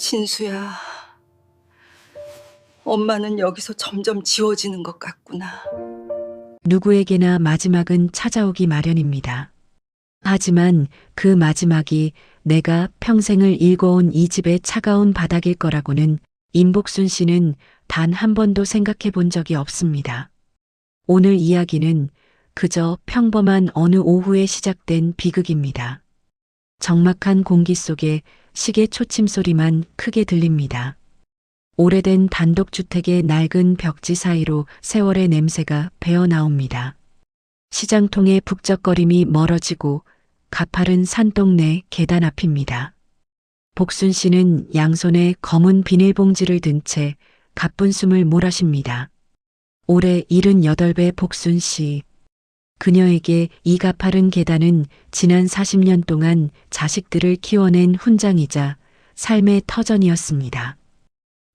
진수야, 엄마는 여기서 점점 지워지는 것 같구나. 누구에게나 마지막은 찾아오기 마련입니다. 하지만 그 마지막이 내가 평생을 일궈온 이 집의 차가운 바닥일 거라고는 임복순 씨는 단 한 번도 생각해 본 적이 없습니다. 오늘 이야기는 그저 평범한 어느 오후에 시작된 비극입니다. 적막한 공기 속에 시계 초침 소리만 크게 들립니다. 오래된 단독주택의 낡은 벽지 사이로 세월의 냄새가 배어 나옵니다. 시장통의 북적거림이 멀어지고 가파른 산동네 계단 앞입니다. 복순 씨는 양손에 검은 비닐봉지를 든 채 가쁜 숨을 몰아쉽니다. 올해 78배 복순 씨. 그녀에게 이 가파른 계단은 지난 40년 동안 자식들을 키워낸 훈장이자 삶의 터전이었습니다.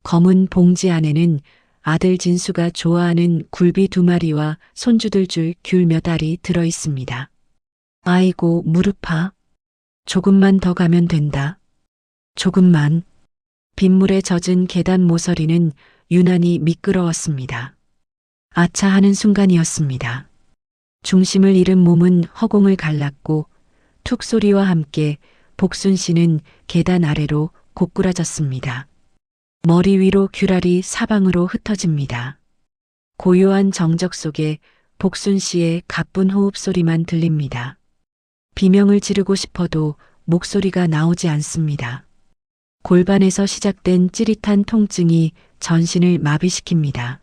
검은 봉지 안에는 아들 진수가 좋아하는 굴비 2마리와 손주들 줄 귤 몇 알이 들어 있습니다. 아이고, 무릎아. 조금만 더 가면 된다. 조금만. 빗물에 젖은 계단 모서리는 유난히 미끄러웠습니다. 아차 하는 순간이었습니다. 중심을 잃은 몸은 허공을 갈랐고 툭 소리와 함께 복순 씨는 계단 아래로 고꾸라졌습니다. 머리 위로 귤알이 사방으로 흩어집니다. 고요한 정적 속에 복순 씨의 가쁜 호흡 소리만 들립니다. 비명을 지르고 싶어도 목소리가 나오지 않습니다. 골반에서 시작된 찌릿한 통증이 전신을 마비시킵니다.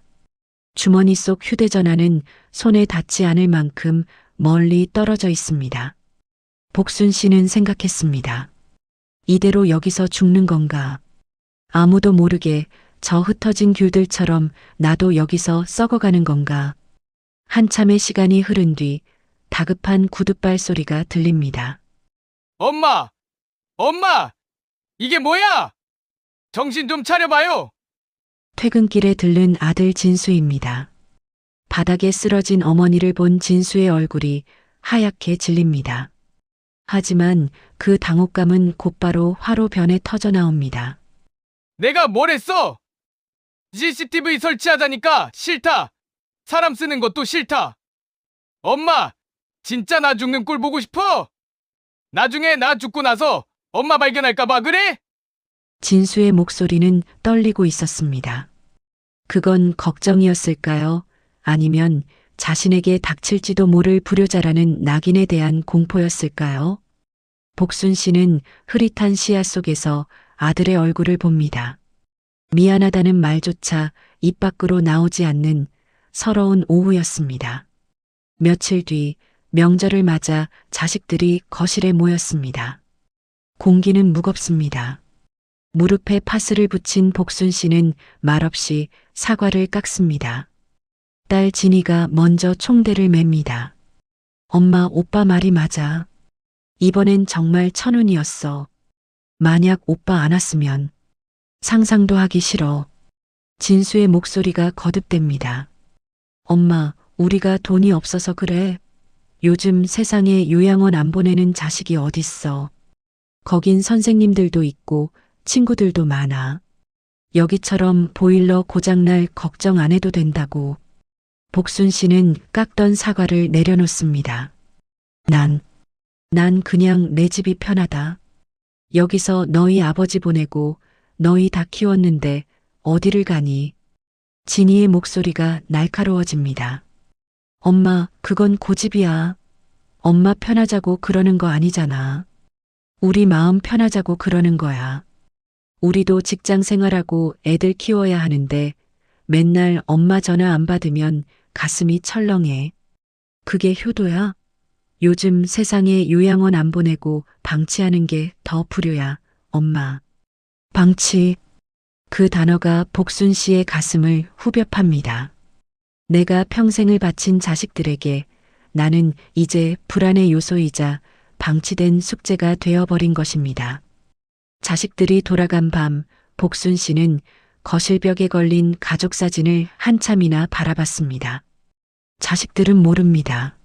주머니 속 휴대전화는 손에 닿지 않을 만큼 멀리 떨어져 있습니다. 복순 씨는 생각했습니다. 이대로 여기서 죽는 건가? 아무도 모르게 저 흩어진 귤들처럼 나도 여기서 썩어가는 건가? 한참의 시간이 흐른 뒤 다급한 구둣발 소리가 들립니다. 엄마! 엄마! 이게 뭐야? 정신 좀 차려봐요! 퇴근길에 들른 아들 진수입니다. 바닥에 쓰러진 어머니를 본 진수의 얼굴이 하얗게 질립니다. 하지만 그 당혹감은 곧바로 화로 변해 터져 나옵니다. 내가 뭘 했어? CCTV 설치하자니까 싫다! 사람 쓰는 것도 싫다! 엄마! 진짜 나 죽는 꼴 보고 싶어? 나중에 나 죽고 나서 엄마 발견할까봐 그래? 진수의 목소리는 떨리고 있었습니다. 그건 걱정이었을까요? 아니면 자신에게 닥칠지도 모를 불효자라는 낙인에 대한 공포였을까요? 복순 씨는 흐릿한 시야 속에서 아들의 얼굴을 봅니다. 미안하다는 말조차 입 밖으로 나오지 않는 서러운 오후였습니다. 며칠 뒤 명절을 맞아 자식들이 거실에 모였습니다. 공기는 무겁습니다. 무릎에 파스를 붙인 복순 씨는 말없이 사과를 깎습니다. 딸 진이가 먼저 총대를 맵니다. 엄마, 오빠 말이 맞아. 이번엔 정말 천운이었어. 만약 오빠 안 왔으면 상상도 하기 싫어. 진수의 목소리가 거듭됩니다. 엄마, 우리가 돈이 없어서 그래. 요즘 세상에 요양원 안 보내는 자식이 어딨어. 거긴 선생님들도 있고 친구들도 많아. 여기처럼 보일러 고장날 걱정 안 해도 된다고. 복순 씨는 깎던 사과를 내려놓습니다. 난 그냥 내 집이 편하다. 여기서 너희 아버지 보내고 너희 다 키웠는데 어디를 가니? 진이의 목소리가 날카로워집니다. 엄마, 그건 고집이야. 엄마 편하자고 그러는 거 아니잖아. 우리 마음 편하자고 그러는 거야. 우리도 직장 생활하고 애들 키워야 하는데 맨날 엄마 전화 안 받으면 가슴이 철렁해. 그게 효도야? 요즘 세상에 요양원 안 보내고 방치하는 게 더 불효야, 엄마. 방치. 그 단어가 복순 씨의 가슴을 후벼 팝니다. 내가 평생을 바친 자식들에게 나는 이제 불안의 요소이자 방치된 숙제가 되어버린 것입니다. 자식들이 돌아간 밤, 복순 씨는 거실벽에 걸린 가족 사진을 한참이나 바라봤습니다. 자식들은 모릅니다.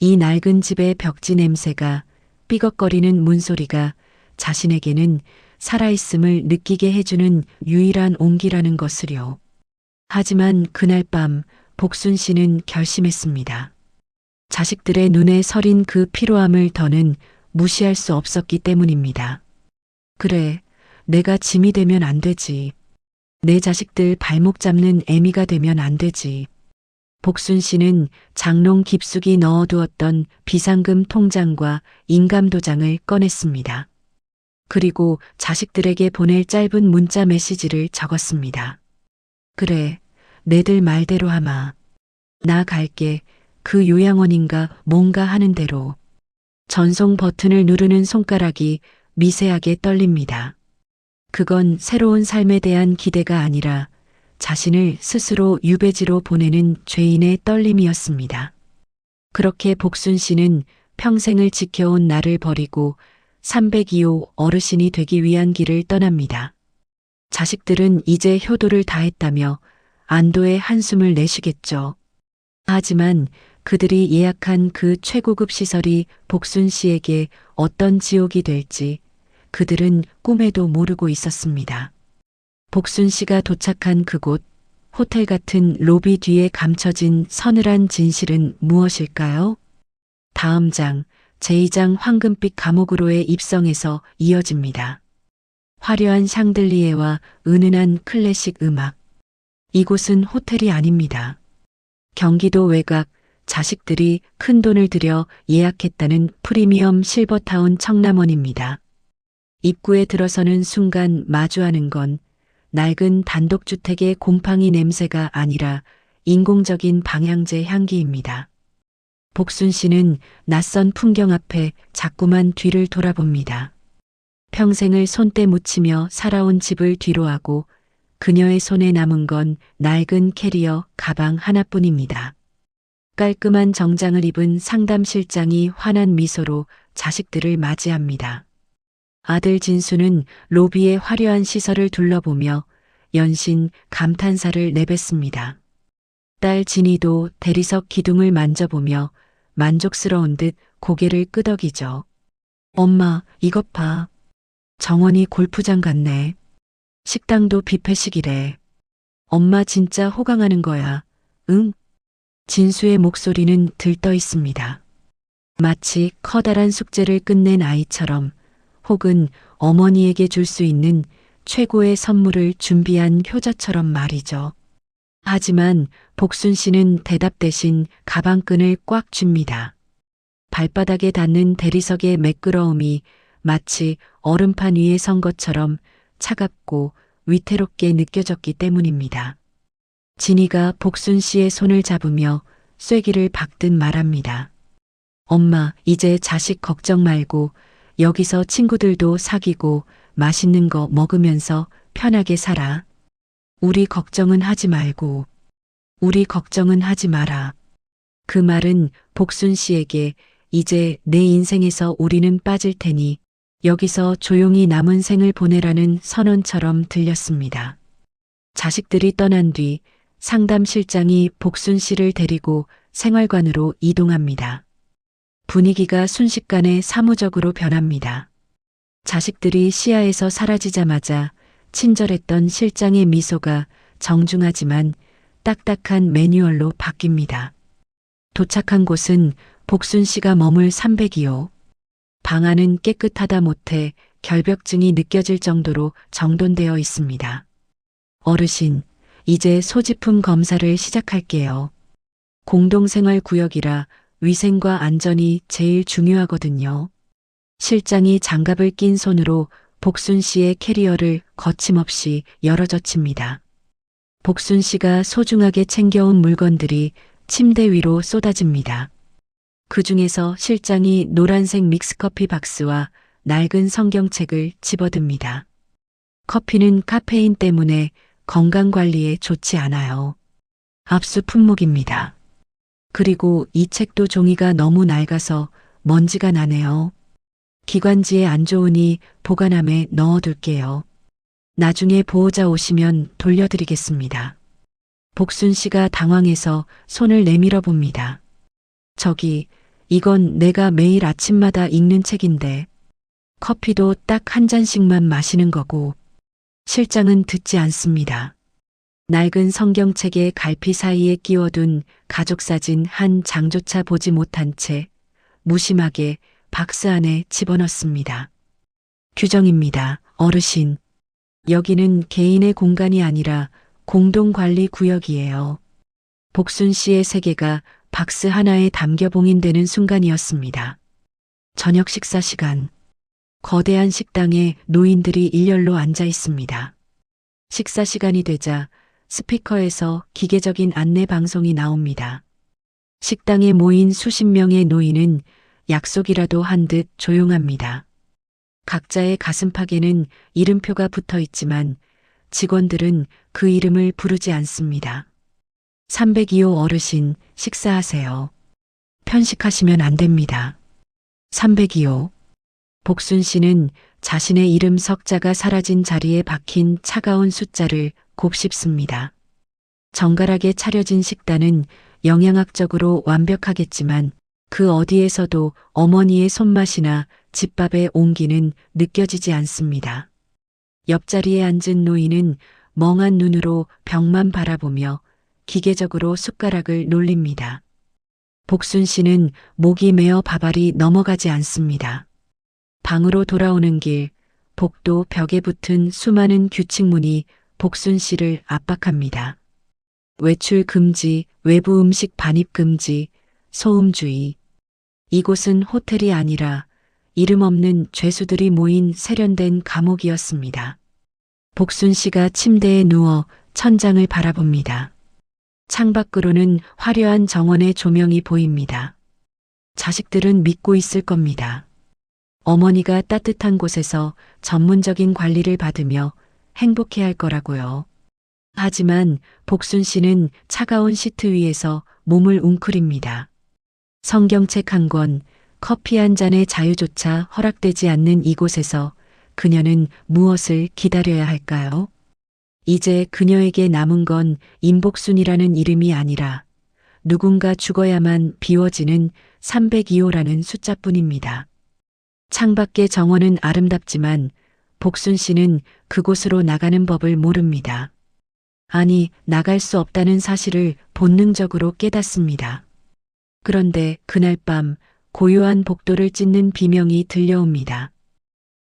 이 낡은 집의 벽지 냄새가, 삐걱거리는 문소리가 자신에게는 살아있음을 느끼게 해주는 유일한 온기라는 것을요. 하지만 그날 밤 복순 씨는 결심했습니다. 자식들의 눈에 서린 그 피로함을 더는 무시할 수 없었기 때문입니다. 그래, 내가 짐이 되면 안 되지. 내 자식들 발목 잡는 애미가 되면 안 되지. 복순 씨는 장롱 깊숙이 넣어두었던 비상금 통장과 인감도장을 꺼냈습니다. 그리고 자식들에게 보낼 짧은 문자 메시지를 적었습니다. 그래, 내들 말대로 하마. 나 갈게. 그 요양원인가 뭔가 하는 대로. 전송 버튼을 누르는 손가락이 미세하게 떨립니다. 그건 새로운 삶에 대한 기대가 아니라 자신을 스스로 유배지로 보내는 죄인의 떨림이었습니다. 그렇게 복순 씨는 평생을 지켜온 나를 버리고 302호 어르신이 되기 위한 길을 떠납니다. 자식들은 이제 효도를 다했다며 안도의 한숨을 내쉬겠죠. 하지만 그들이 예약한 그 최고급 시설이 복순 씨에게 어떤 지옥이 될지 그들은 꿈에도 모르고 있었습니다. 복순 씨가 도착한 그곳, 호텔 같은 로비 뒤에 감춰진 서늘한 진실은 무엇일까요? 다음 장, 제2장 황금빛 감옥으로의 입성에서 이어집니다. 화려한 샹들리에와 은은한 클래식 음악. 이곳은 호텔이 아닙니다. 경기도 외곽, 자식들이 큰 돈을 들여 예약했다는 프리미엄 실버타운 청남원입니다. 입구에 들어서는 순간 마주하는 건 낡은 단독주택의 곰팡이 냄새가 아니라 인공적인 방향제 향기입니다. 복순 씨는 낯선 풍경 앞에 자꾸만 뒤를 돌아봅니다. 평생을 손때 묻히며 살아온 집을 뒤로하고 그녀의 손에 남은 건 낡은 캐리어 가방 하나뿐입니다. 깔끔한 정장을 입은 상담실장이 환한 미소로 자식들을 맞이합니다. 아들 진수는 로비의 화려한 시설을 둘러보며 연신 감탄사를 내뱉습니다. 딸 진이도 대리석 기둥을 만져보며 만족스러운 듯 고개를 끄덕이죠. 엄마, 이것 봐. 정원이 골프장 같네. 식당도 뷔페식이래. 엄마 진짜 호강하는 거야. 응? 진수의 목소리는 들떠 있습니다. 마치 커다란 숙제를 끝낸 아이처럼 혹은 어머니에게 줄 수 있는 최고의 선물을 준비한 효자처럼 말이죠. 하지만 복순 씨는 대답 대신 가방끈을 꽉 쥡니다. 발바닥에 닿는 대리석의 매끄러움이 마치 얼음판 위에 선 것처럼 차갑고 위태롭게 느껴졌기 때문입니다. 진이가 복순 씨의 손을 잡으며 쐐기를 박듯 말합니다. 엄마, 이제 자식 걱정 말고 여기서 친구들도 사귀고 맛있는 거 먹으면서 편하게 살아. 우리 걱정은 하지 말고. 우리 걱정은 하지 마라. 그 말은 복순 씨에게 이제 내 인생에서 우리는 빠질 테니 여기서 조용히 남은 생을 보내라는 선언처럼 들렸습니다. 자식들이 떠난 뒤 상담실장이 복순 씨를 데리고 생활관으로 이동합니다. 분위기가 순식간에 사무적으로 변합니다. 자식들이 시야에서 사라지자마자 친절했던 실장의 미소가 정중하지만 딱딱한 매뉴얼로 바뀝니다. 도착한 곳은 복순 씨가 머물 302호. 방 안은 깨끗하다 못해 결벽증이 느껴질 정도로 정돈되어 있습니다. 어르신, 이제 소지품 검사를 시작할게요. 공동생활 구역이라 위생과 안전이 제일 중요하거든요. 실장이 장갑을 낀 손으로 복순 씨의 캐리어를 거침없이 열어젖힙니다. 복순 씨가 소중하게 챙겨온 물건들이 침대 위로 쏟아집니다. 그 중에서 실장이 노란색 믹스커피 박스와 낡은 성경책을 집어듭니다. 커피는 카페인 때문에 건강관리에 좋지 않아요. 압수 품목입니다. 그리고 이 책도 종이가 너무 낡아서 먼지가 나네요. 기관지에 안 좋으니 보관함에 넣어둘게요. 나중에 보호자 오시면 돌려드리겠습니다. 복순 씨가 당황해서 손을 내밀어 봅니다. 저기, 이건 내가 매일 아침마다 읽는 책인데. 커피도 딱 한 잔씩만 마시는 거고 실장은 듣지 않습니다. 낡은 성경책에 갈피 사이에 끼워둔 가족사진 한 장조차 보지 못한 채 무심하게 박스 안에 집어넣습니다. 규정입니다. 어르신. 여기는 개인의 공간이 아니라 공동관리 구역이에요. 복순 씨의 세계가 박스 하나에 담겨 봉인되는 순간이었습니다. 저녁 식사 시간. 거대한 식당에 노인들이 일렬로 앉아 있습니다. 식사 시간이 되자 스피커에서 기계적인 안내 방송이 나옵니다. 식당에 모인 수십 명의 노인은 약속이라도 한 듯 조용합니다. 각자의 가슴팍에는 이름표가 붙어 있지만 직원들은 그 이름을 부르지 않습니다. 302호 어르신, 식사하세요. 편식하시면 안 됩니다. 302호. 복순 씨는 자신의 이름 석자가 사라진 자리에 박힌 차가운 숫자를 곱씹습니다. 정갈하게 차려진 식단은 영양학적으로 완벽하겠지만 그 어디에서도 어머니의 손맛이나 집밥의 온기는 느껴지지 않습니다. 옆자리에 앉은 노인은 멍한 눈으로 벽만 바라보며 기계적으로 숟가락을 놀립니다. 복순 씨는 목이 메어 밥알이 넘어가지 않습니다. 방으로 돌아오는 길, 복도 벽에 붙은 수많은 규칙문이 복순 씨를 압박합니다. 외출 금지, 외부 음식 반입 금지, 소음주의. 이곳은 호텔이 아니라 이름 없는 죄수들이 모인 세련된 감옥이었습니다. 복순 씨가 침대에 누워 천장을 바라봅니다. 창밖으로는 화려한 정원의 조명이 보입니다. 자식들은 믿고 있을 겁니다. 어머니가 따뜻한 곳에서 전문적인 관리를 받으며 행복해할 거라고요. 하지만 복순 씨는 차가운 시트 위에서 몸을 웅크립니다. 성경책 한 권, 커피 한 잔의 자유조차 허락되지 않는 이곳에서 그녀는 무엇을 기다려야 할까요? 이제 그녀에게 남은 건 임복순이라는 이름이 아니라 누군가 죽어야만 비워지는 302호라는 숫자뿐입니다. 창밖의 정원은 아름답지만 복순 씨는 그곳으로 나가는 법을 모릅니다. 아니, 나갈 수 없다는 사실을 본능적으로 깨닫습니다. 그런데 그날 밤 고요한 복도를 찢는 비명이 들려옵니다.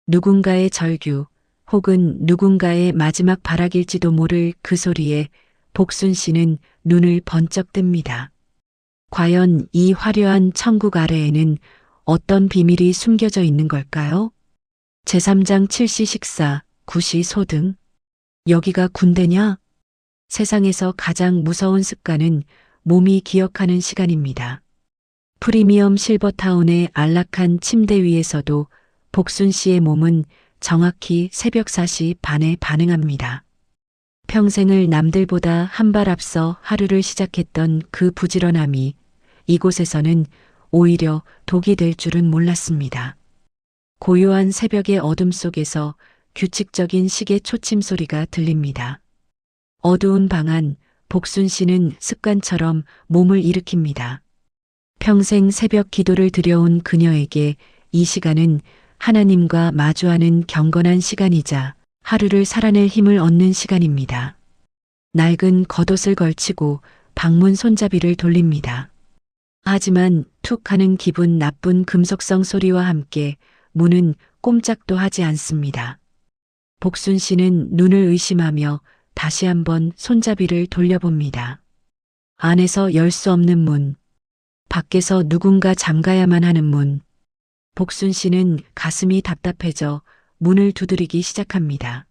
누군가의 절규 혹은 누군가의 마지막 발악일지도 모를 그 소리에 복순 씨는 눈을 번쩍 뜹니다. 과연 이 화려한 천국 아래에는 어떤 비밀이 숨겨져 있는 걸까요? 제3장 7시 식사, 9시 소등. 여기가 군대냐? 세상에서 가장 무서운 습관은 몸이 기억하는 시간입니다. 프리미엄 실버타운의 안락한 침대 위에서도 복순 씨의 몸은 정확히 새벽 4시 반에 반응합니다. 평생을 남들보다 한 발 앞서 하루를 시작했던 그 부지런함이 이곳에서는 오히려 독이 될 줄은 몰랐습니다. 고요한 새벽의 어둠 속에서 규칙적인 시계 초침 소리가 들립니다. 어두운 방 안 복순 씨는 습관처럼 몸을 일으킵니다. 평생 새벽 기도를 드려온 그녀에게 이 시간은 하나님과 마주하는 경건한 시간이자 하루를 살아낼 힘을 얻는 시간입니다. 낡은 겉옷을 걸치고 방문 손잡이를 돌립니다. 하지만 툭 하는 기분 나쁜 금속성 소리와 함께 문은 꼼짝도 하지 않습니다. 복순 씨는 눈을 의심하며 다시 한번 손잡이를 돌려봅니다. 안에서 열 수 없는 문, 밖에서 누군가 잠가야만 하는 문. 복순 씨는 가슴이 답답해져 문을 두드리기 시작합니다.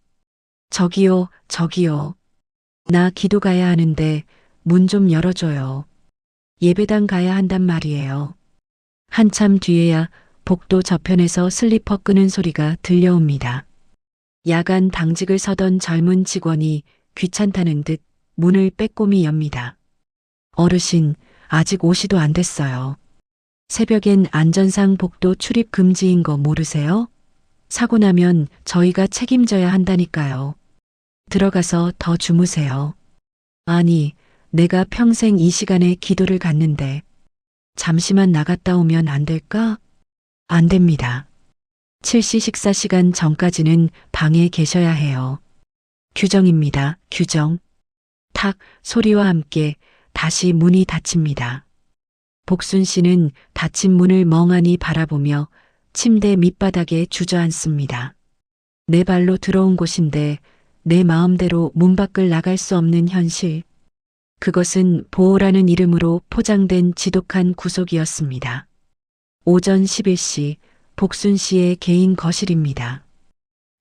저기요, 저기요. 나 기도 가야 하는데 문 좀 열어줘요. 예배당 가야 한단 말이에요. 한참 뒤에야 복도 저편에서 슬리퍼 끄는 소리가 들려옵니다. 야간 당직을 서던 젊은 직원이 귀찮다는 듯 문을 빼꼼히 엽니다. 어르신, 아직 오시도 안 됐어요. 새벽엔 안전상 복도 출입 금지인 거 모르세요? 사고 나면 저희가 책임져야 한다니까요. 들어가서 더 주무세요. 아니, 내가 평생 이 시간에 기도를 갔는데 잠시만 나갔다 오면 안 될까? 안 됩니다. 7시 식사 시간 전까지는 방에 계셔야 해요. 규정입니다. 규정. 탁 소리와 함께 다시 문이 닫힙니다. 복순 씨는 닫힌 문을 멍하니 바라보며 침대 밑바닥에 주저앉습니다. 내 발로 들어온 곳인데 내 마음대로 문 밖을 나갈 수 없는 현실. 그것은 보호라는 이름으로 포장된 지독한 구속이었습니다. 오전 11시 복순 씨의 개인 거실입니다.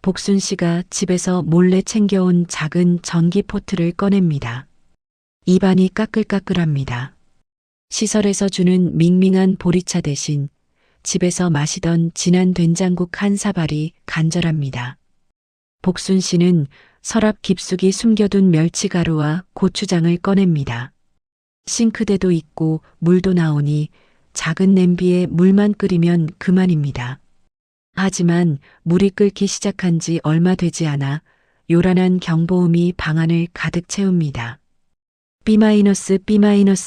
복순 씨가 집에서 몰래 챙겨온 작은 전기 포트를 꺼냅니다. 입안이 까끌까끌합니다. 시설에서 주는 밍밍한 보리차 대신 집에서 마시던 진한 된장국 한 사발이 간절합니다. 복순 씨는 서랍 깊숙이 숨겨둔 멸치가루와 고추장을 꺼냅니다. 싱크대도 있고 물도 나오니 작은 냄비에 물만 끓이면 그만입니다. 하지만 물이 끓기 시작한 지 얼마 되지 않아 요란한 경보음이 방안을 가득 채웁니다. B-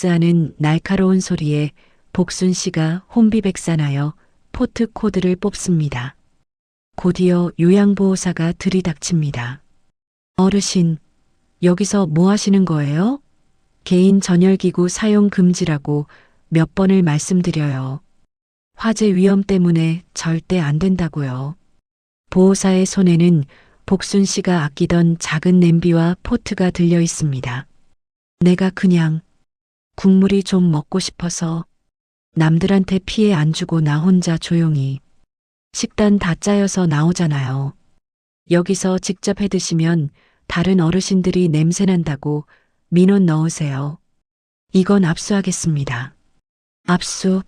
하는 날카로운 소리에 복순 씨가 혼비백산하여 포트 코드를 뽑습니다. 곧이어 요양보호사가 들이닥칩니다. 어르신, 여기서 뭐 하시는 거예요? 개인 전열기구 사용 금지라고 몇 번을 말씀드려요. 화재 위험 때문에 절대 안 된다고요. 보호사의 손에는 복순 씨가 아끼던 작은 냄비와 포트가 들려 있습니다. 내가 그냥 국물이 좀 먹고 싶어서 남들한테 피해 안 주고 나 혼자 조용히. 식단 다 짜여서 나오잖아요. 여기서 직접 해 드시면 다른 어르신들이 냄새난다고 민원 넣으세요. 이건 압수하겠습니다. 압수.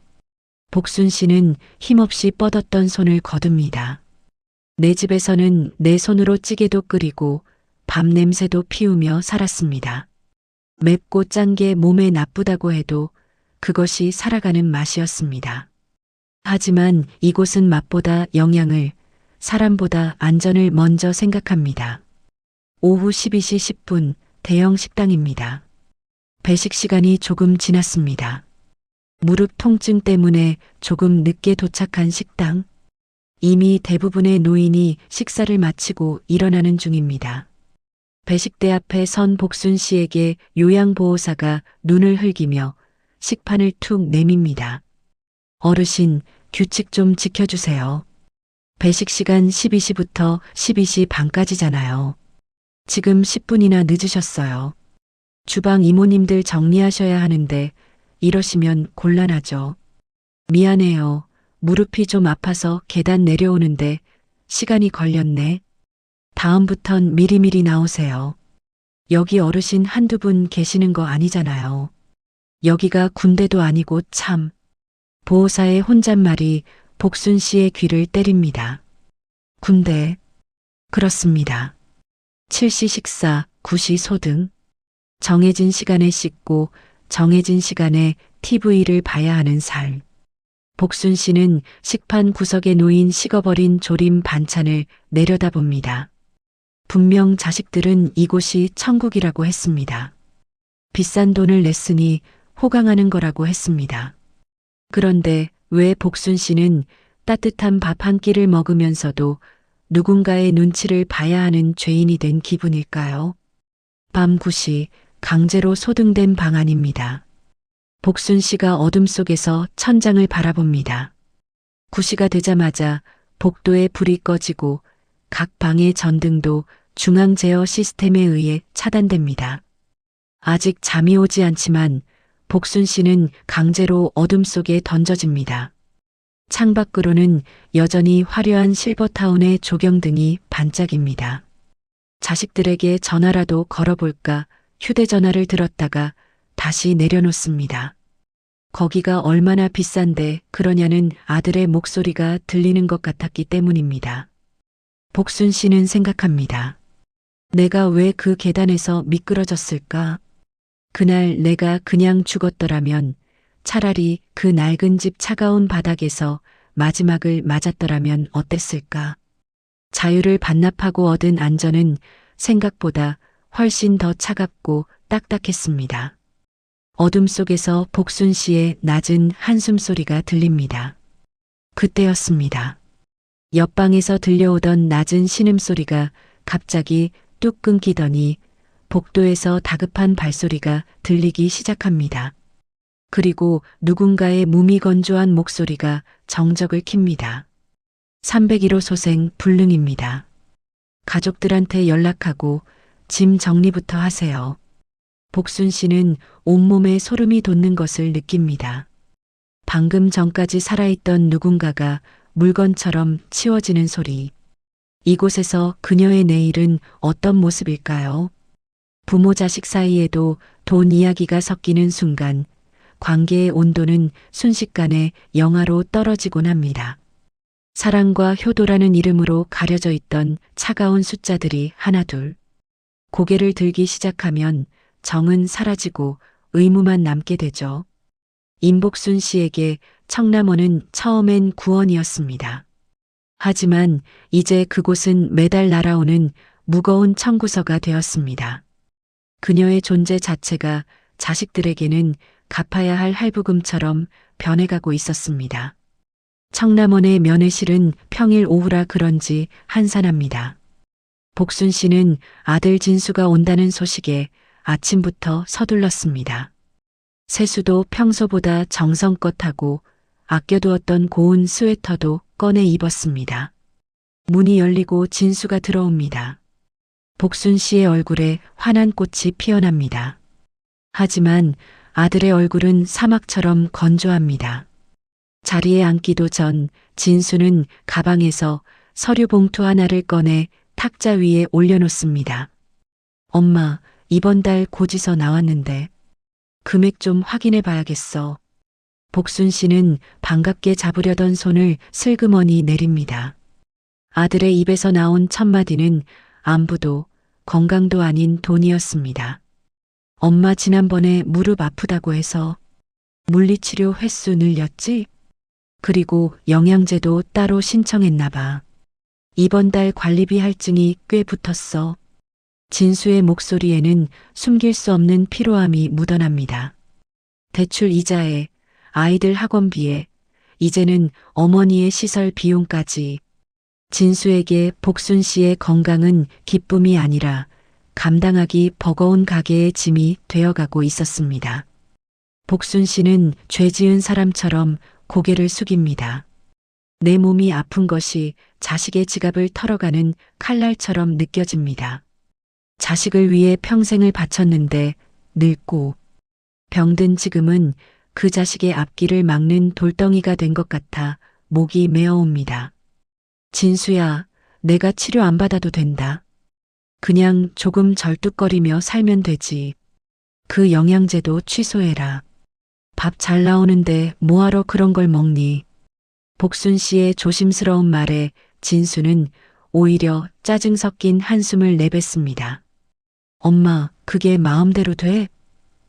복순 씨는 힘없이 뻗었던 손을 거둡니다. 내 집에서는 내 손으로 찌개도 끓이고 밥 냄새도 피우며 살았습니다. 맵고 짠 게 몸에 나쁘다고 해도 그것이 살아가는 맛이었습니다. 하지만 이곳은 맛보다 영양을, 사람보다 안전을 먼저 생각합니다. 오후 12시 10분 대형 식당입니다. 배식 시간이 조금 지났습니다. 무릎 통증 때문에 조금 늦게 도착한 식당. 이미 대부분의 노인이 식사를 마치고 일어나는 중입니다. 배식대 앞에 선 복순 씨에게 요양보호사가 눈을 흘기며 식판을 툭 내밉니다. 어르신, 규칙 좀 지켜주세요. 배식 시간 12시부터 12시 반까지잖아요. 지금 10분이나 늦으셨어요. 주방 이모님들 정리하셔야 하는데 이러시면 곤란하죠. 미안해요. 무릎이 좀 아파서 계단 내려오는데 시간이 걸렸네. 다음부턴 미리미리 나오세요. 여기 어르신 한두 분 계시는 거 아니잖아요. 여기가 군대도 아니고 참. 보호사의 혼잣말이 복순 씨의 귀를 때립니다. 군대. 그렇습니다. 7시 식사, 9시 소등. 정해진 시간에 씻고 정해진 시간에 TV를 봐야 하는 삶. 복순 씨는 식판 구석에 놓인 식어버린 조림 반찬을 내려다봅니다. 분명 자식들은 이곳이 천국이라고 했습니다. 비싼 돈을 냈으니 호강하는 거라고 했습니다. 그런데 왜 복순 씨는 따뜻한 밥 한 끼를 먹으면서도 누군가의 눈치를 봐야 하는 죄인이 된 기분일까요? 밤 9시 강제로 소등된 방 안입니다. 복순 씨가 어둠 속에서 천장을 바라봅니다. 9시가 되자마자 복도에 불이 꺼지고 각 방의 전등도 중앙 제어 시스템에 의해 차단됩니다. 아직 잠이 오지 않지만 복순 씨는 강제로 어둠 속에 던져집니다. 창밖으로는 여전히 화려한 실버타운의 조경등이 반짝입니다. 자식들에게 전화라도 걸어볼까 휴대전화를 들었다가 다시 내려놓습니다. 거기가 얼마나 비싼데 그러냐는 아들의 목소리가 들리는 것 같았기 때문입니다. 복순 씨는 생각합니다. 내가 왜 그 계단에서 미끄러졌을까? 그날 내가 그냥 죽었더라면 차라리 그 낡은 집 차가운 바닥에서 마지막을 맞았더라면 어땠을까? 자유를 반납하고 얻은 안전은 생각보다 훨씬 더 차갑고 딱딱했습니다. 어둠 속에서 복순 씨의 낮은 한숨 소리가 들립니다. 그때였습니다. 옆방에서 들려오던 낮은 신음소리가 갑자기 뚝 끊기더니 복도에서 다급한 발소리가 들리기 시작합니다. 그리고 누군가의 무미건조한 목소리가 정적을 킵니다. 301호 소생 불능입니다. 가족들한테 연락하고 짐 정리부터 하세요. 복순 씨는 온몸에 소름이 돋는 것을 느낍니다. 방금 전까지 살아있던 누군가가 물건처럼 치워지는 소리. 이곳에서 그녀의 내일은 어떤 모습일까요? 부모 자식 사이에도 돈 이야기가 섞이는 순간 관계의 온도는 순식간에 영하로 떨어지곤 합니다. 사랑과 효도라는 이름으로 가려져 있던 차가운 숫자들이 하나둘 고개를 들기 시작하면 정은 사라지고 의무만 남게 되죠. 임복순 씨에게 청남원은 처음엔 구원이었습니다. 하지만 이제 그곳은 매달 날아오는 무거운 청구서가 되었습니다. 그녀의 존재 자체가 자식들에게는 갚아야 할 할부금처럼 변해가고 있었습니다. 청남원의 면회실은 평일 오후라 그런지 한산합니다. 복순 씨는 아들 진수가 온다는 소식에 아침부터 서둘렀습니다. 세수도 평소보다 정성껏 하고 아껴두었던 고운 스웨터도 꺼내 입었습니다. 문이 열리고 진수가 들어옵니다. 복순 씨의 얼굴에 환한 꽃이 피어납니다. 하지만 아들의 얼굴은 사막처럼 건조합니다. 자리에 앉기도 전 진수는 가방에서 서류 봉투 하나를 꺼내 탁자 위에 올려놓습니다. 엄마, 이번 달 고지서 나왔는데 금액 좀 확인해 봐야겠어. 복순 씨는 반갑게 잡으려던 손을 슬그머니 내립니다. 아들의 입에서 나온 첫마디는 안부도 건강도 아닌 돈이었습니다. 엄마 지난번에 무릎 아프다고 해서 물리치료 횟수 늘렸지? 그리고 영양제도 따로 신청했나 봐. 이번 달 관리비 할증이 꽤 붙었어. 진수의 목소리에는 숨길 수 없는 피로함이 묻어납니다. 대출 이자에 아이들 학원비에 이제는 어머니의 시설 비용까지. 진수에게 복순 씨의 건강은 기쁨이 아니라 감당하기 버거운 가게의 짐이 되어가고 있었습니다. 복순 씨는 죄 지은 사람처럼 고개를 숙입니다. 내 몸이 아픈 것이 자식의 지갑을 털어가는 칼날처럼 느껴집니다. 자식을 위해 평생을 바쳤는데 늙고 병든 지금은 그 자식의 앞길을 막는 돌덩이가 된 것 같아 목이 메어옵니다. 진수야, 내가 치료 안 받아도 된다. 그냥 조금 절뚝거리며 살면 되지. 그 영양제도 취소해라. 밥 잘 나오는데 뭐하러 그런 걸 먹니? 복순 씨의 조심스러운 말에 진수는 오히려 짜증 섞인 한숨을 내뱉습니다. 엄마, 그게 마음대로 돼?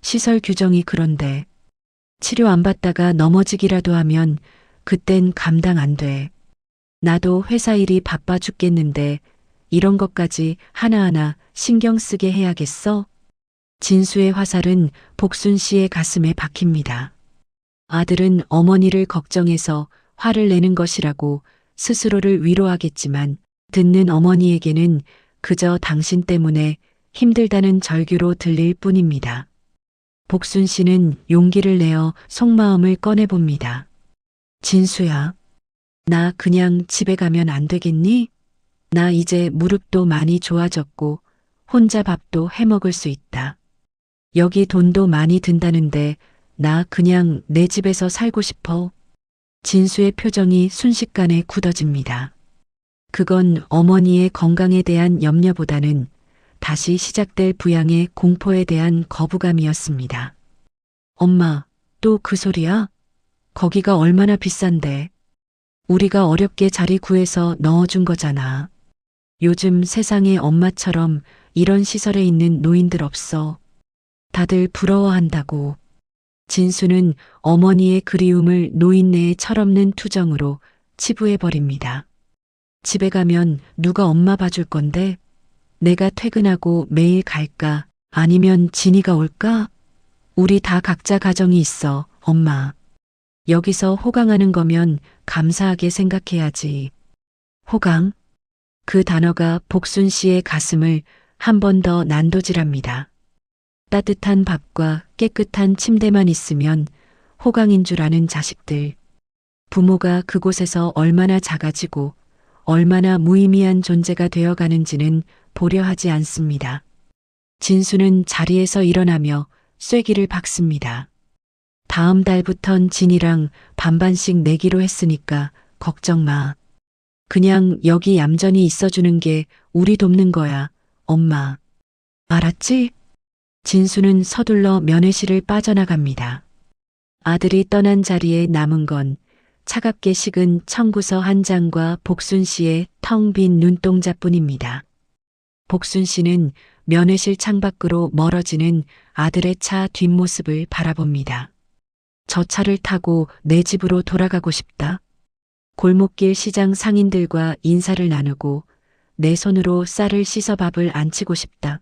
시설 규정이 그런데. 치료 안 받다가 넘어지기라도 하면 그땐 감당 안 돼. 나도 회사 일이 바빠 죽겠는데 이런 것까지 하나하나 신경 쓰게 해야겠어? 진수의 화살은 복순 씨의 가슴에 박힙니다. 아들은 어머니를 걱정해서 화를 내는 것이라고 스스로를 위로하겠지만 듣는 어머니에게는 그저 당신 때문에 힘들다는 절규로 들릴 뿐입니다. 복순 씨는 용기를 내어 속마음을 꺼내봅니다. 진수야, 나 그냥 집에 가면 안 되겠니? 나 이제 무릎도 많이 좋아졌고 혼자 밥도 해먹을 수 있다. 여기 돈도 많이 든다는데 나 그냥 내 집에서 살고 싶어. 진수의 표정이 순식간에 굳어집니다. 그건 어머니의 건강에 대한 염려보다는 다시 시작될 부양의 공포에 대한 거부감이었습니다. 엄마, 또 그 소리야? 거기가 얼마나 비싼데. 우리가 어렵게 자리 구해서 넣어준 거잖아. 요즘 세상에 엄마처럼 이런 시설에 있는 노인들 없어. 다들 부러워한다고. 진수는 어머니의 그리움을 노인네의 철없는 투정으로 치부해버립니다. 집에 가면 누가 엄마 봐줄 건데? 내가 퇴근하고 매일 갈까? 아니면 진이가 올까? 우리 다 각자 가정이 있어, 엄마. 여기서 호강하는 거면 감사하게 생각해야지. 호강. 그 단어가 복순 씨의 가슴을 한 번 더 난도질합니다. 따뜻한 밥과 깨끗한 침대만 있으면 호강인 줄 아는 자식들. 부모가 그곳에서 얼마나 작아지고 얼마나 무의미한 존재가 되어가는지는 보려 하지 않습니다. 진수는 자리에서 일어나며 쐐기를 박습니다. 다음 달부턴 진이랑 반반씩 내기로 했으니까 걱정 마. 그냥 여기 얌전히 있어주는 게 우리 돕는 거야, 엄마. 알았지? 진수는 서둘러 면회실을 빠져나갑니다. 아들이 떠난 자리에 남은 건 차갑게 식은 청구서 한 장과 복순 씨의 텅 빈 눈동자뿐입니다. 복순 씨는 면회실 창밖으로 멀어지는 아들의 차 뒷모습을 바라봅니다. 저 차를 타고 내 집으로 돌아가고 싶다. 골목길 시장 상인들과 인사를 나누고 내 손으로 쌀을 씻어 밥을 안치고 싶다.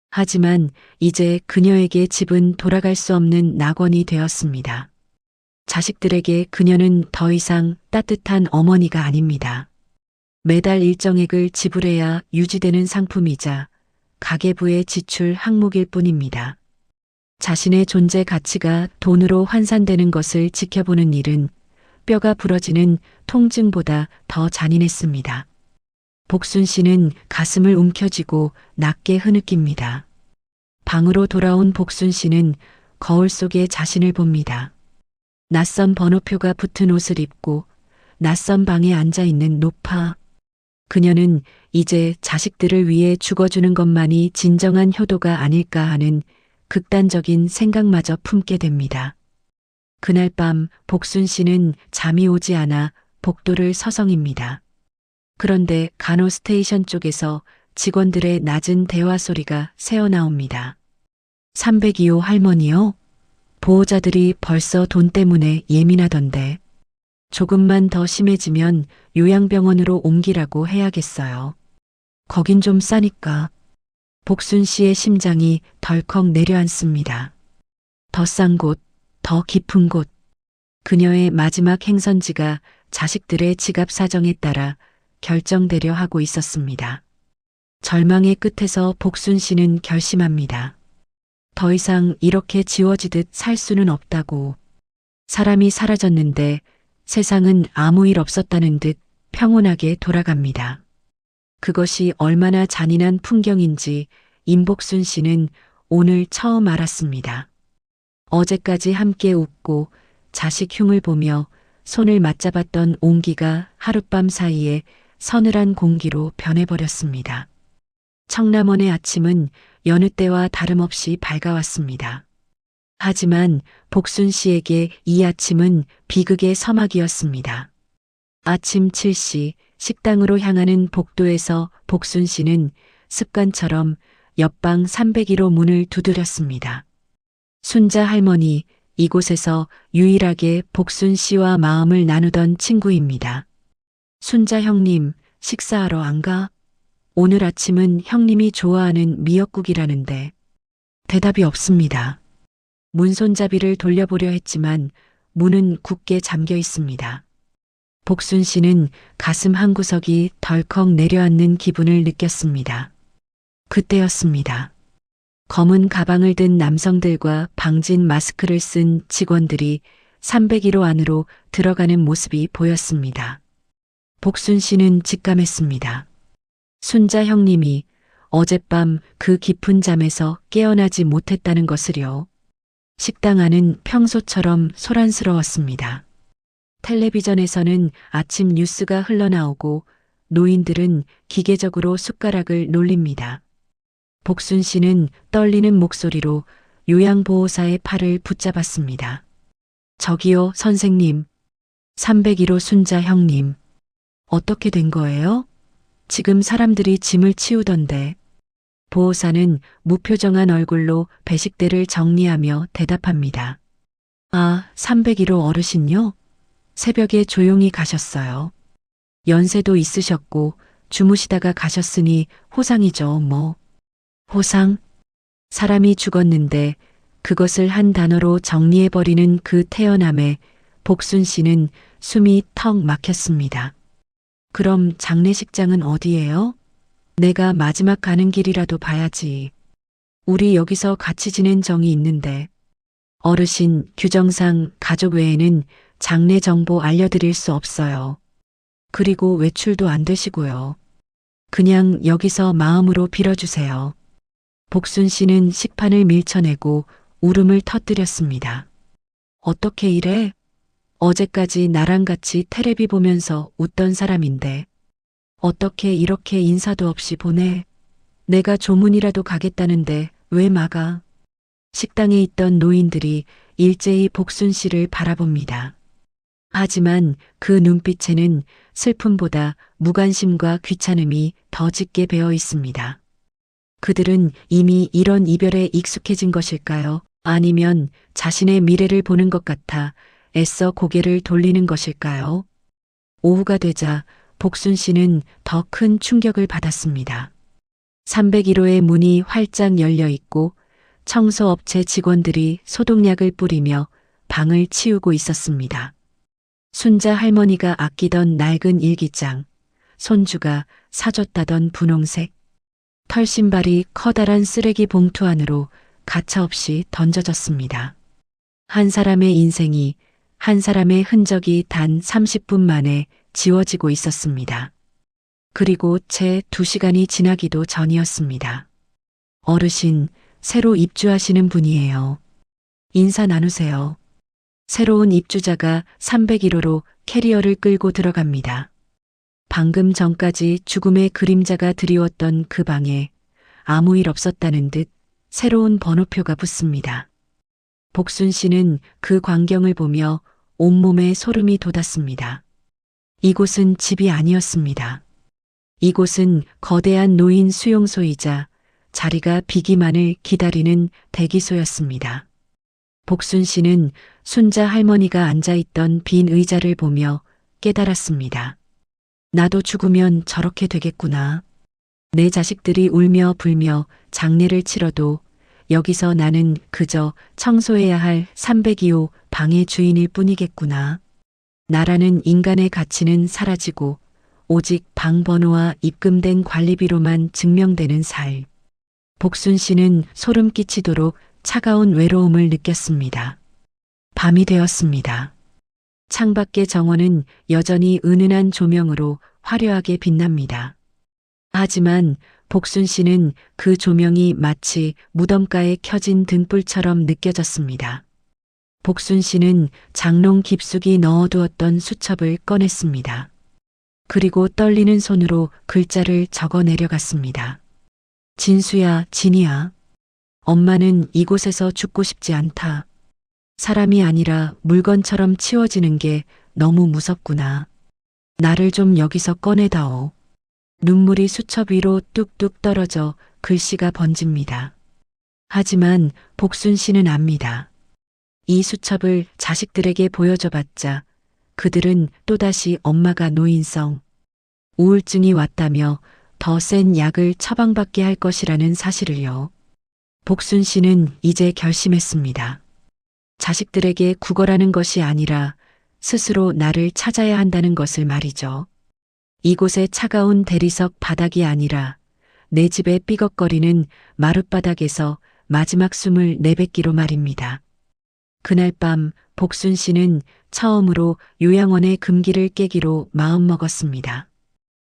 하지만 이제 그녀에게 집은 돌아갈 수 없는 낙원이 되었습니다. 자식들에게 그녀는 더 이상 따뜻한 어머니가 아닙니다. 매달 일정액을 지불해야 유지되는 상품이자 가계부의 지출 항목일 뿐입니다. 자신의 존재 가치가 돈으로 환산되는 것을 지켜보는 일은 뼈가 부러지는 통증보다 더 잔인했습니다. 복순 씨는 가슴을 움켜쥐고 낮게 흐느낍니다. 방으로 돌아온 복순 씨는 거울 속에 자신을 봅니다. 낯선 번호표가 붙은 옷을 입고 낯선 방에 앉아 있는 노파. 그녀는 이제 자식들을 위해 죽어주는 것만이 진정한 효도가 아닐까 하는 극단적인 생각마저 품게 됩니다. 그날 밤 복순 씨는 잠이 오지 않아 복도를 서성입니다. 그런데 간호 스테이션 쪽에서 직원들의 낮은 대화 소리가 새어나옵니다. 302호 할머니요? 보호자들이 벌써 돈 때문에 예민하던데 조금만 더 심해지면 요양병원으로 옮기라고 해야겠어요. 거긴 좀 싸니까. 복순 씨의 심장이 덜컥 내려앉습니다. 더 싼 곳, 더 깊은 곳. 그녀의 마지막 행선지가 자식들의 지갑 사정에 따라 결정되려 하고 있었습니다. 절망의 끝에서 복순 씨는 결심합니다. 더 이상 이렇게 지워지듯 살 수는 없다고. 사람이 사라졌는데 세상은 아무 일 없었다는 듯 평온하게 돌아갑니다. 그것이 얼마나 잔인한 풍경인지 임복순 씨는 오늘 처음 알았습니다. 어제까지 함께 웃고 자식 흉을 보며 손을 맞잡았던 온기가 하룻밤 사이에 서늘한 공기로 변해버렸습니다. 청남원의 아침은 여느 때와 다름없이 밝아왔습니다. 하지만 복순 씨에게 이 아침은 비극의 서막이었습니다. 아침 7시 식당으로 향하는 복도에서 복순 씨는 습관처럼 옆방 301호 문을 두드렸습니다. 순자 할머니, 이곳에서 유일하게 복순 씨와 마음을 나누던 친구입니다. 순자 형님, 식사하러 안 가? 오늘 아침은 형님이 좋아하는 미역국이라는데. 대답이 없습니다. 문손잡이를 돌려보려 했지만 문은 굳게 잠겨 있습니다. 복순 씨는 가슴 한구석이 덜컥 내려앉는 기분을 느꼈습니다. 그때였습니다. 검은 가방을 든 남성들과 방진 마스크를 쓴 직원들이 301호 안으로 들어가는 모습이 보였습니다. 복순 씨는 직감했습니다. 순자 형님이 어젯밤 그 깊은 잠에서 깨어나지 못했다는 것을요. 식당 안은 평소처럼 소란스러웠습니다. 텔레비전에서는 아침 뉴스가 흘러나오고 노인들은 기계적으로 숟가락을 놀립니다. 복순 씨는 떨리는 목소리로 요양보호사의 팔을 붙잡았습니다. 저기요, 선생님. 301호 순자 형님. 어떻게 된 거예요? 지금 사람들이 짐을 치우던데. 보호사는 무표정한 얼굴로 배식대를 정리하며 대답합니다. 아, 301호 어르신요? 새벽에 조용히 가셨어요. 연세도 있으셨고 주무시다가 가셨으니 호상이죠, 뭐. 호상? 사람이 죽었는데 그것을 한 단어로 정리해버리는 그 태어남에 복순 씨는 숨이 턱 막혔습니다. 그럼 장례식장은 어디예요? 내가 마지막 가는 길이라도 봐야지. 우리 여기서 같이 지낸 정이 있는데. 어르신, 규정상 가족 외에는 장례 정보 알려드릴 수 없어요. 그리고 외출도 안 되시고요. 그냥 여기서 마음으로 빌어주세요. 복순 씨는 식판을 밀쳐내고 울음을 터뜨렸습니다. 어떻게 이래? 어제까지 나랑 같이 테레비 보면서 웃던 사람인데 어떻게 이렇게 인사도 없이 보내? 내가 조문이라도 가겠다는데 왜 막아? 식당에 있던 노인들이 일제히 복순 씨를 바라봅니다. 하지만 그 눈빛에는 슬픔보다 무관심과 귀찮음이 더 짙게 배어 있습니다. 그들은 이미 이런 이별에 익숙해진 것일까요? 아니면 자신의 미래를 보는 것 같아 애써 고개를 돌리는 것일까요? 오후가 되자 복순 씨는 더 큰 충격을 받았습니다. 301호의 문이 활짝 열려 있고 청소업체 직원들이 소독약을 뿌리며 방을 치우고 있었습니다. 순자 할머니가 아끼던 낡은 일기장, 손주가 사줬다던 분홍색, 털신발이 커다란 쓰레기 봉투 안으로 가차없이 던져졌습니다. 한 사람의 인생이, 한 사람의 흔적이 단 30분 만에 지워지고 있었습니다. 그리고 채 2시간이 지나기도 전이었습니다. 어르신, 새로 입주하시는 분이에요. 인사 나누세요. 새로운 입주자가 301호로 캐리어를 끌고 들어갑니다. 방금 전까지 죽음의 그림자가 드리웠던 그 방에 아무 일 없었다는 듯 새로운 번호표가 붙습니다. 복순 씨는 그 광경을 보며 온몸에 소름이 돋았습니다. 이곳은 집이 아니었습니다. 이곳은 거대한 노인 수용소이자 자리가 비기만을 기다리는 대기소였습니다. 복순 씨는 순자 할머니가 앉아있던 빈 의자를 보며 깨달았습니다. 나도 죽으면 저렇게 되겠구나. 내 자식들이 울며 불며 장례를 치러도 여기서 나는 그저 청소해야 할 302호 방의 주인일 뿐이겠구나. 나라는 인간의 가치는 사라지고 오직 방 번호와 입금된 관리비로만 증명되는 삶. 복순 씨는 소름 끼치도록 차가운 외로움을 느꼈습니다. 밤이 되었습니다. 창밖의 정원은 여전히 은은한 조명으로 화려하게 빛납니다. 하지만 복순 씨는 그 조명이 마치 무덤가에 켜진 등불처럼 느껴졌습니다. 복순 씨는 장롱 깊숙이 넣어두었던 수첩을 꺼냈습니다. 그리고 떨리는 손으로 글자를 적어 내려갔습니다. 진수야, 진이야. 엄마는 이곳에서 죽고 싶지 않다. 사람이 아니라 물건처럼 치워지는 게 너무 무섭구나. 나를 좀 여기서 꺼내다오. 눈물이 수첩 위로 뚝뚝 떨어져 글씨가 번집니다. 하지만 복순 씨는 압니다. 이 수첩을 자식들에게 보여줘봤자 그들은 또다시 엄마가 노인성, 우울증이 왔다며 더 센 약을 처방받게 할 것이라는 사실을요. 복순 씨는 이제 결심했습니다. 자식들에게 구걸하는 것이 아니라 스스로 나를 찾아야 한다는 것을 말이죠. 이곳의 차가운 대리석 바닥이 아니라 내 집의 삐걱거리는 마룻바닥에서 마지막 숨을 내뱉기로 말입니다. 그날 밤 복순 씨는 처음으로 요양원의 금기를 깨기로 마음먹었습니다.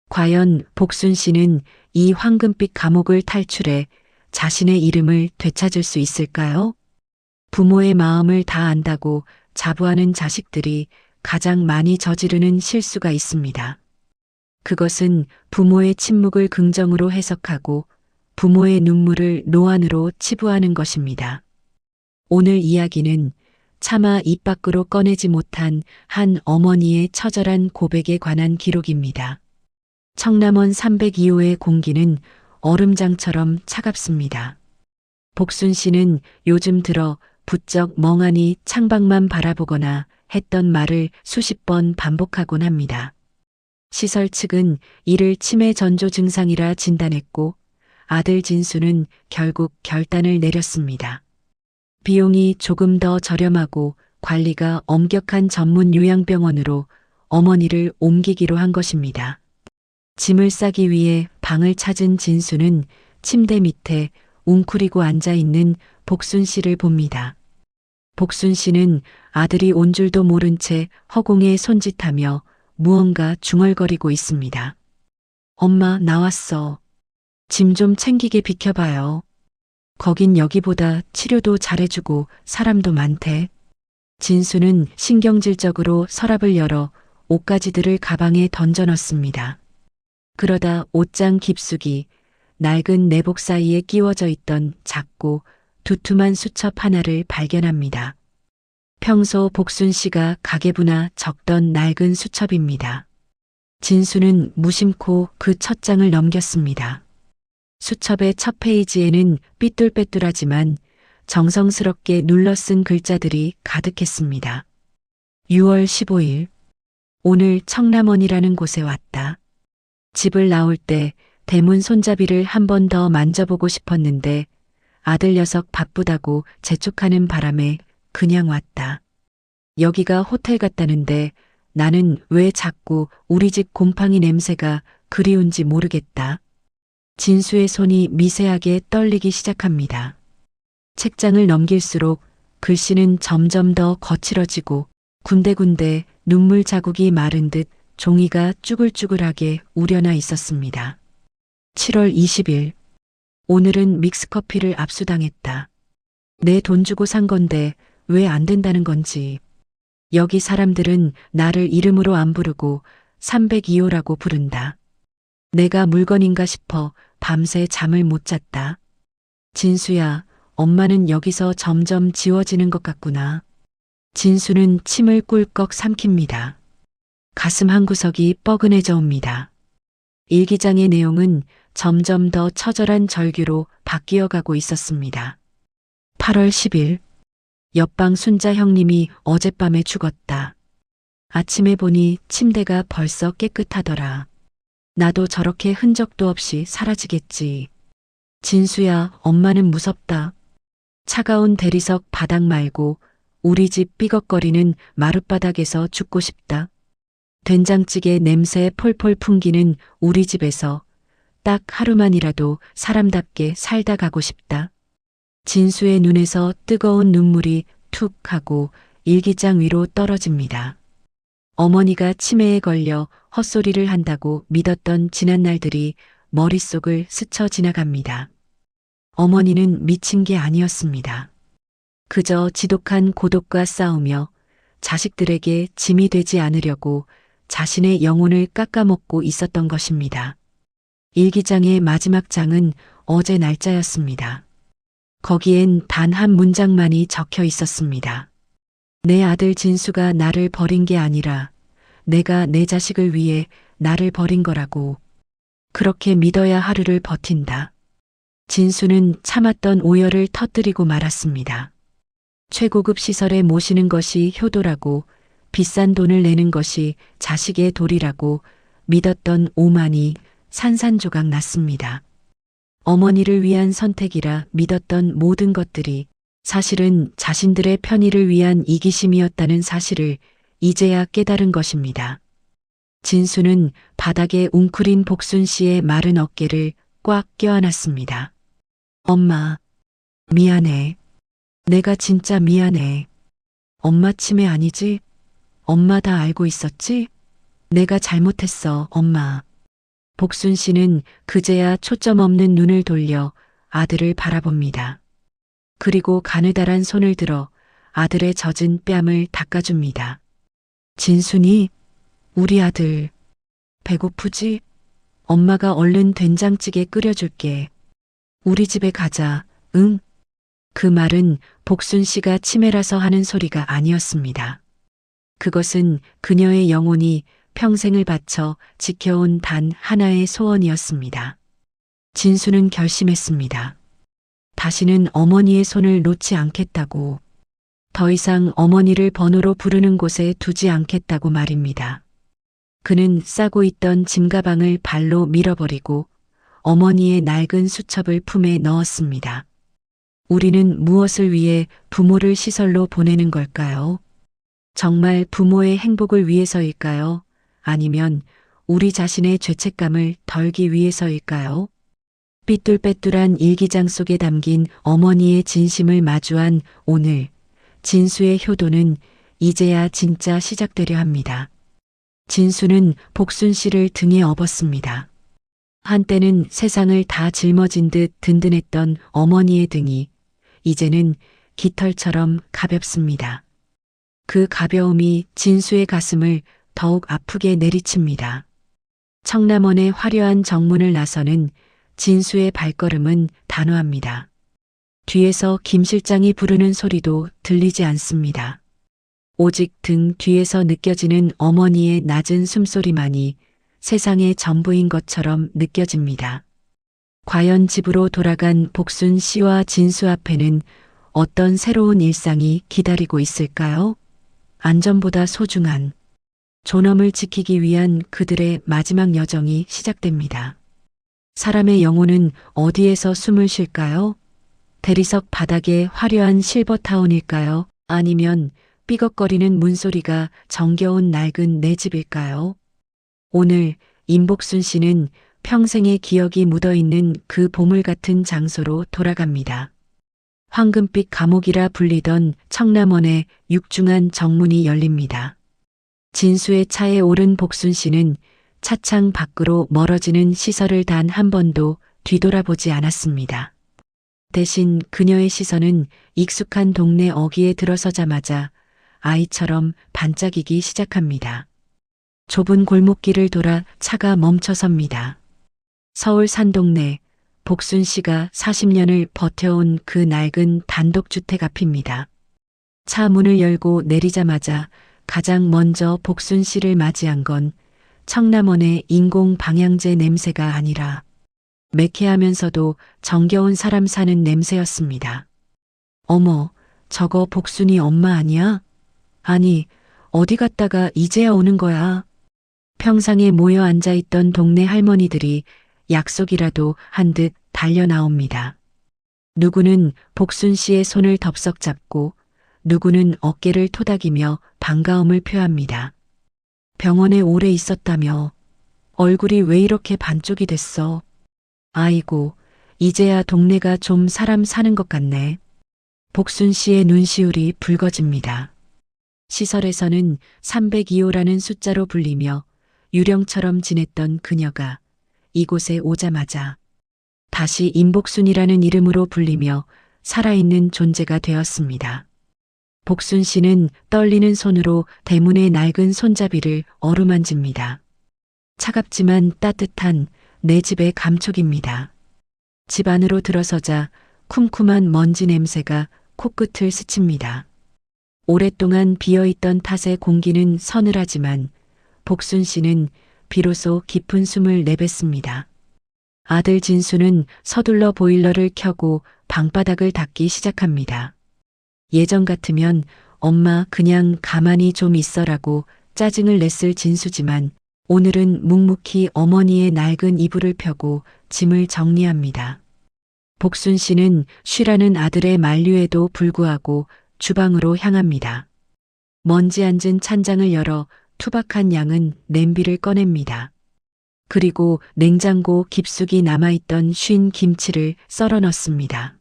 과연 복순 씨는 이 황금빛 감옥을 탈출해 자신의 이름을 되찾을 수 있을까요? 부모의 마음을 다 안다고 자부하는 자식들이 가장 많이 저지르는 실수가 있습니다. 그것은 부모의 침묵을 긍정으로 해석하고 부모의 눈물을 노안으로 치부하는 것입니다. 오늘 이야기는 차마 입 밖으로 꺼내지 못한 한 어머니의 처절한 고백에 관한 기록입니다. 청남원 302호의 공기는 얼음장처럼 차갑습니다. 복순 씨는 요즘 들어 부쩍 멍하니 창밖만 바라보거나 했던 말을 수십 번 반복하곤 합니다. 시설 측은 이를 치매 전조 증상이라 진단했고 아들 진수는 결국 결단을 내렸습니다. 비용이 조금 더 저렴하고 관리가 엄격한 전문 요양병원으로 어머니를 옮기기로 한 것입니다. 짐을 싸기 위해 방을 찾은 진수는 침대 밑에 웅크리고 앉아 있는 복순 씨를 봅니다. 복순 씨는 아들이 온 줄도 모른 채 허공에 손짓하며 무언가 중얼거리고 있습니다. 엄마, 나왔어. 짐 좀 챙기게 비켜봐요. 거긴 여기보다 치료도 잘해주고 사람도 많대. 진수는 신경질적으로 서랍을 열어 옷가지들을 가방에 던져 넣습니다. 그러다 옷장 깊숙이 낡은 내복 사이에 끼워져 있던 작고 두툼한 수첩 하나를 발견합니다. 평소 복순 씨가 가계부나 적던 낡은 수첩입니다. 진수는 무심코 그 첫 장을 넘겼습니다. 수첩의 첫 페이지에는 삐뚤빼뚤하지만 정성스럽게 눌러 쓴 글자들이 가득했습니다. 6월 15일. 오늘 청남원이라는 곳에 왔다. 집을 나올 때 대문 손잡이를 한 번 더 만져보고 싶었는데 아들 녀석 바쁘다고 재촉하는 바람에 그냥 왔다. 여기가 호텔 같다는데 나는 왜 자꾸 우리 집 곰팡이 냄새가 그리운지 모르겠다. 진수의 손이 미세하게 떨리기 시작합니다. 책장을 넘길수록 글씨는 점점 더 거칠어지고 군데군데 눈물 자국이 마른 듯 종이가 쭈글쭈글하게 우려나 있었습니다. 7월 20일. 오늘은 믹스커피를 압수당했다. 내 돈 주고 산 건데 왜 안 된다는 건지. 여기 사람들은 나를 이름으로 안 부르고 302호라고 부른다. 내가 물건인가 싶어 밤새 잠을 못 잤다. 진수야, 엄마는 여기서 점점 지워지는 것 같구나. 진수는 침을 꿀꺽 삼킵니다. 가슴 한구석이 뻐근해져 옵니다. 일기장의 내용은 점점 더 처절한 절규로 바뀌어 가고 있었습니다. 8월 10일. 옆방 순자 형님이 어젯밤에 죽었다. 아침에 보니 침대가 벌써 깨끗하더라. 나도 저렇게 흔적도 없이 사라지겠지. 진수야, 엄마는 무섭다. 차가운 대리석 바닥 말고 우리 집 삐걱거리는 마룻바닥에서 죽고 싶다. 된장찌개 냄새 폴폴 풍기는 우리 집에서 딱 하루만이라도 사람답게 살다 가고 싶다. 진수의 눈에서 뜨거운 눈물이 툭 하고 일기장 위로 떨어집니다. 어머니가 치매에 걸려 헛소리를 한다고 믿었던 지난날들이 머릿속을 스쳐 지나갑니다. 어머니는 미친 게 아니었습니다. 그저 지독한 고독과 싸우며 자식들에게 짐이 되지 않으려고 자신의 영혼을 깎아먹고 있었던 것입니다. 일기장의 마지막 장은 어제 날짜였습니다. 거기엔 단 한 문장만이 적혀 있었습니다. 내 아들 진수가 나를 버린 게 아니라 내가 내 자식을 위해 나를 버린 거라고. 그렇게 믿어야 하루를 버틴다. 진수는 참았던 오열을 터뜨리고 말았습니다. 최고급 시설에 모시는 것이 효도라고, 비싼 돈을 내는 것이 자식의 도리라고 믿었던 오만이 산산조각 났습니다. 어머니를 위한 선택이라 믿었던 모든 것들이 사실은 자신들의 편의를 위한 이기심이었다는 사실을 이제야 깨달은 것입니다. 진수는 바닥에 웅크린 복순 씨의 마른 어깨를 꽉 껴안았습니다. 엄마, 미안해. 내가 진짜 미안해. 엄마 치매 아니지? 엄마 다 알고 있었지? 내가 잘못했어, 엄마. 복순 씨는 그제야 초점 없는 눈을 돌려 아들을 바라봅니다. 그리고 가느다란 손을 들어 아들의 젖은 뺨을 닦아줍니다. 진순이, 우리 아들, 배고프지? 엄마가 얼른 된장찌개 끓여줄게. 우리 집에 가자, 응? 그 말은 복순 씨가 치매라서 하는 소리가 아니었습니다. 그것은 그녀의 영혼이 평생을 바쳐 지켜온 단 하나의 소원이었습니다. 진수는 결심했습니다. 다시는 어머니의 손을 놓지 않겠다고. 더 이상 어머니를 번호로 부르는 곳에 두지 않겠다고 말입니다. 그는 싸고 있던 짐가방을 발로 밀어버리고 어머니의 낡은 수첩을 품에 넣었습니다. 우리는 무엇을 위해 부모를 시설로 보내는 걸까요? 정말 부모의 행복을 위해서일까요? 아니면 우리 자신의 죄책감을 덜기 위해서일까요? 삐뚤빼뚤한 일기장 속에 담긴 어머니의 진심을 마주한 오늘, 진수의 효도는 이제야 진짜 시작되려 합니다. 진수는 복순 씨를 등에 업었습니다. 한때는 세상을 다 짊어진 듯 든든했던 어머니의 등이 이제는 깃털처럼 가볍습니다. 그 가벼움이 진수의 가슴을 더욱 아프게 내리칩니다. 청남원의 화려한 정문을 나서는 진수의 발걸음은 단호합니다. 뒤에서 김 실장이 부르는 소리도 들리지 않습니다. 오직 등 뒤에서 느껴지는 어머니의 낮은 숨소리만이 세상의 전부인 것처럼 느껴집니다. 과연 집으로 돌아간 복순 씨와 진수 앞에는 어떤 새로운 일상이 기다리고 있을까요? 안전보다 소중한 존엄을 지키기 위한 그들의 마지막 여정이 시작됩니다. 사람의 영혼은 어디에서 숨을 쉴까요? 대리석 바닥의 화려한 실버타운일까요? 아니면 삐걱거리는 문소리가 정겨운 낡은 내 집일까요? 오늘 임복순 씨는 평생의 기억이 묻어있는 그 보물 같은 장소로 돌아갑니다. 황금빛 감옥이라 불리던 청남원의 육중한 정문이 열립니다. 진수의 차에 오른 복순 씨는 차창 밖으로 멀어지는 시선을 단 한 번도 뒤돌아보지 않았습니다. 대신 그녀의 시선은 익숙한 동네 어귀에 들어서자마자 아이처럼 반짝이기 시작합니다. 좁은 골목길을 돌아 차가 멈춰섭니다. 서울 산동네 복순 씨가 40년을 버텨온 그 낡은 단독주택 앞입니다. 차 문을 열고 내리자마자 가장 먼저 복순 씨를 맞이한 건 청남원의 인공 방향제 냄새가 아니라 매캐하면서도 정겨운 사람 사는 냄새였습니다. 어머, 저거 복순이 엄마 아니야? 아니, 어디 갔다가 이제야 오는 거야? 평상에 모여 앉아있던 동네 할머니들이 약속이라도 한 듯 달려 나옵니다. 누구는 복순 씨의 손을 덥석 잡고 누구는 어깨를 토닥이며 반가움을 표합니다. 병원에 오래 있었다며 얼굴이 왜 이렇게 반쪽이 됐어? 아이고, 이제야 동네가 좀 사람 사는 것 같네. 복순 씨의 눈시울이 붉어집니다. 시설에서는 302호라는 숫자로 불리며 유령처럼 지냈던 그녀가 이곳에 오자마자 다시 임복순이라는 이름으로 불리며 살아있는 존재가 되었습니다. 복순 씨는 떨리는 손으로 대문의 낡은 손잡이를 어루만집니다. 차갑지만 따뜻한 내 집의 감촉입니다. 집 안으로 들어서자 쿰쿰한 먼지 냄새가 코끝을 스칩니다. 오랫동안 비어있던 탓에 공기는 서늘하지만 복순 씨는 비로소 깊은 숨을 내뱉습니다. 아들 진수는 서둘러 보일러를 켜고 방바닥을 닦기 시작합니다. 예전 같으면 엄마 그냥 가만히 좀 있어라고 짜증을 냈을 진수지만 오늘은 묵묵히 어머니의 낡은 이불을 펴고 짐을 정리합니다. 복순 씨는 쉬라는 아들의 만류에도 불구하고 주방으로 향합니다. 먼지 앉은 찬장을 열어 투박한 양은 냄비를 꺼냅니다. 그리고 냉장고 깊숙이 남아있던 쉰 김치를 썰어 넣습니다.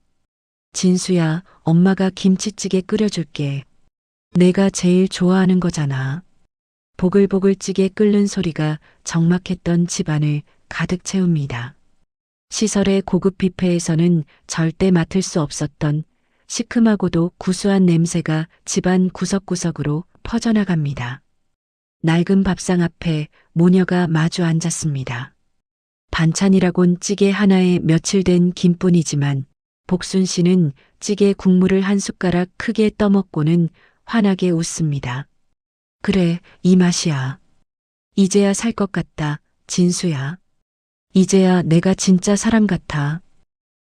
진수야, 엄마가 김치찌개 끓여줄게. 내가 제일 좋아하는 거잖아. 보글보글 찌개 끓는 소리가 적막했던 집안을 가득 채웁니다. 시설의 고급 뷔페에서는 절대 맡을 수 없었던 시큼하고도 구수한 냄새가 집안 구석구석으로 퍼져나갑니다. 낡은 밥상 앞에 모녀가 마주 앉았습니다. 반찬이라곤 찌개 하나에 며칠 된 김뿐이지만 복순 씨는 찌개 국물을 한 숟가락 크게 떠먹고는 환하게 웃습니다. 그래, 이 맛이야. 이제야 살 것 같다, 진수야. 이제야 내가 진짜 사람 같아.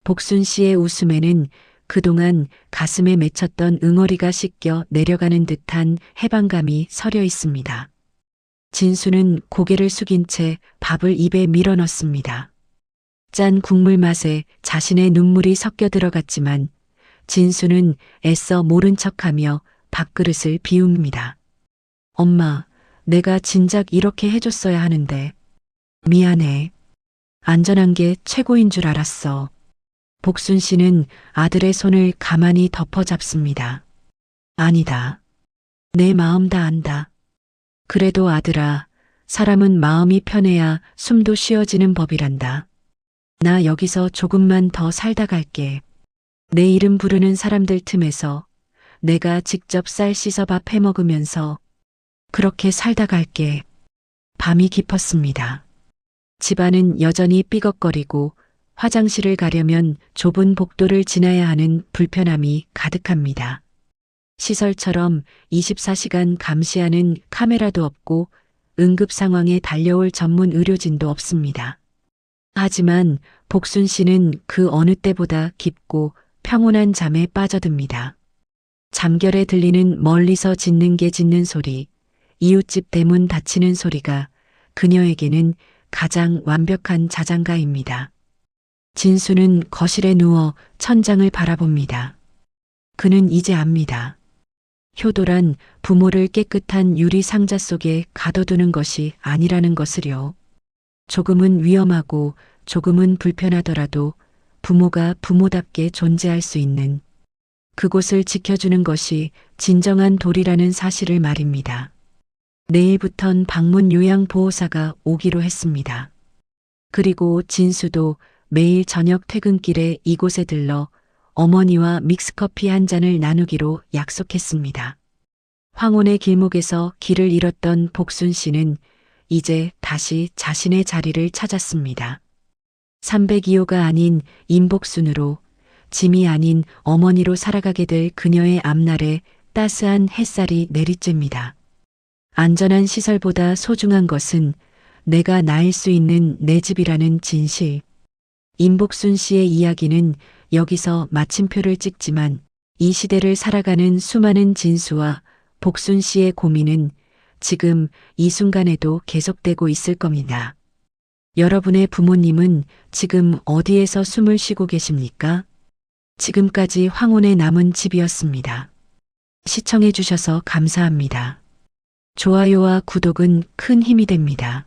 복순 씨의 웃음에는 그동안 가슴에 맺혔던 응어리가 씻겨 내려가는 듯한 해방감이 서려 있습니다. 진수는 고개를 숙인 채 밥을 입에 밀어 넣습니다. 짠 국물 맛에 자신의 눈물이 섞여 들어갔지만 진수는 애써 모른 척하며 밥그릇을 비웁니다. 엄마, 내가 진작 이렇게 해줬어야 하는데. 미안해. 안전한 게 최고인 줄 알았어. 복순 씨는 아들의 손을 가만히 덮어잡습니다. 아니다. 내 마음 다 안다. 그래도 아들아, 사람은 마음이 편해야 숨도 쉬어지는 법이란다. 나 여기서 조금만 더 살다 갈게. 내 이름 부르는 사람들 틈에서 내가 직접 쌀 씻어 밥 해 먹으면서 그렇게 살다 갈게. 밤이 깊었습니다. 집안은 여전히 삐걱거리고 화장실을 가려면 좁은 복도를 지나야 하는 불편함이 가득합니다. 시설처럼 24시간 감시하는 카메라도 없고 응급 상황에 달려올 전문 의료진도 없습니다. 하지만 복순 씨는 그 어느 때보다 깊고 평온한 잠에 빠져듭니다. 잠결에 들리는 멀리서 짖는 개 짖는 소리, 이웃집 대문 닫히는 소리가 그녀에게는 가장 완벽한 자장가입니다. 진수는 거실에 누워 천장을 바라봅니다. 그는 이제 압니다. 효도란 부모를 깨끗한 유리 상자 속에 가둬두는 것이 아니라는 것을요. 조금은 위험하고 조금은 불편하더라도 부모가 부모답게 존재할 수 있는 그곳을 지켜주는 것이 진정한 도리라는 사실을 말입니다. 내일부턴 방문 요양보호사가 오기로 했습니다. 그리고 진수도 매일 저녁 퇴근길에 이곳에 들러 어머니와 믹스커피 한 잔을 나누기로 약속했습니다. 황혼의 길목에서 길을 잃었던 복순 씨는 이제 다시 자신의 자리를 찾았습니다. 302호가 아닌 임복순으로, 짐이 아닌 어머니로 살아가게 될 그녀의 앞날에 따스한 햇살이 내리쬐입니다. 안전한 시설보다 소중한 것은 내가 나을 수 있는 내 집이라는 진실. 임복순 씨의 이야기는 여기서 마침표를 찍지만 이 시대를 살아가는 수많은 진수와 복순 씨의 고민은 지금 이 순간에도 계속되고 있을 겁니다. 여러분의 부모님은 지금 어디에서 숨을 쉬고 계십니까? 지금까지 황혼의 남은 집이었습니다. 시청해 주셔서 감사합니다. 좋아요와 구독은 큰 힘이 됩니다.